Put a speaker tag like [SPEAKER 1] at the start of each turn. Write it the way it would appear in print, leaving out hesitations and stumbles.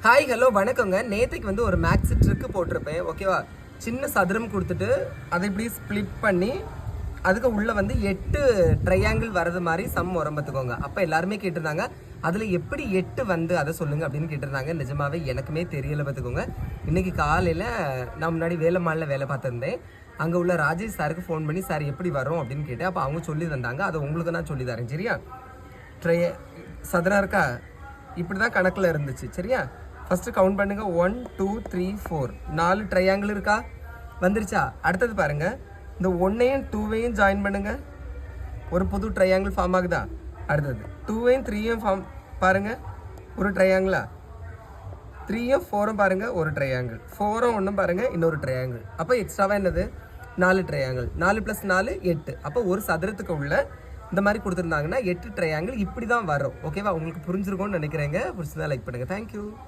[SPEAKER 1] Hi hello வணக்கங்க. நேற்றுக்கு வந்து ஒரு மேக்ஸ் ட்ரிக்கு போட்டிருப்பேன், ஓகேவா? சின்ன சதுரம் கொடுத்துட்டு அதை இப்படி ஸ்ப்ளிட் பண்ணி அதுக்கு உள்ளே வந்து 8 ட்ரையாங்கிள் வரது மாதிரி சம் வரும் பார்த்துக்கோங்க. அப்போ எல்லாருமே கேட்டிருந்தாங்க, அதில் எப்படி 8 வந்து அதை சொல்லுங்கள் அப்படின்னு கேட்டிருந்தாங்க. நிஜமாவே எனக்குமே தெரியலை பார்த்துக்கோங்க. இன்றைக்கி காலையில் நான் முன்னாடி வேலைமாலில் வேலை பார்த்துருந்தேன். அங்கே உள்ள ராஜேஷ் சாருக்கு ஃபோன் பண்ணி சார் எப்படி வரும் அப்படின்னு கேட்டேன். அப்போ அவங்க சொல்லி தந்தாங்க. அதை உங்களுக்கு நான் சொல்லி தரேன், சரியா? சதுரம் இருக்கா, இப்படி தான் கணக்கில் இருந்துச்சு, சரியா? ஃபஸ்ட்டு கவுண்ட் பண்ணுங்கள். 1 2 3 4 4 ட்ரையாங்கிள் இருக்கா, வந்துருச்சா? அடுத்தது பாருங்கள், இந்த 1ஐயும் 2ஐயும் ஜாயின் பண்ணுங்கள், ஒரு புது ட்ரையாங்கிள் ஃபார்ம் ஆகுதா? அடுத்தது 2ஐயும் 3ஐயும் ஃபார்ம் பாருங்கள், ஒரு ட்ரையாங்கிளா? 3யும் 4ம் பாருங்கள், ஒரு ட்ரையாங்கிள். 4ம் 1ம் பாருங்கள், இன்னொரு ட்ரையாங்கிள். அப்போ எக்ஸ்ட்ராவாக என்னது? 4 ட்ரையாங்கிள். 4 + 4 8. அப்போ ஒரு சதுரத்துக்கு உள்ள இந்த மாதிரி கொடுத்துருந்தாங்கன்னா 8 ட்ரையாங்கிள் இப்படி தான் வரும், ஓகேவா? உங்களுக்கு புரிஞ்சிருக்கும்னு நினைக்கிறேங்க. பிடிச்சதா லைக் பண்ணுங்கள். தேங்க்யூ.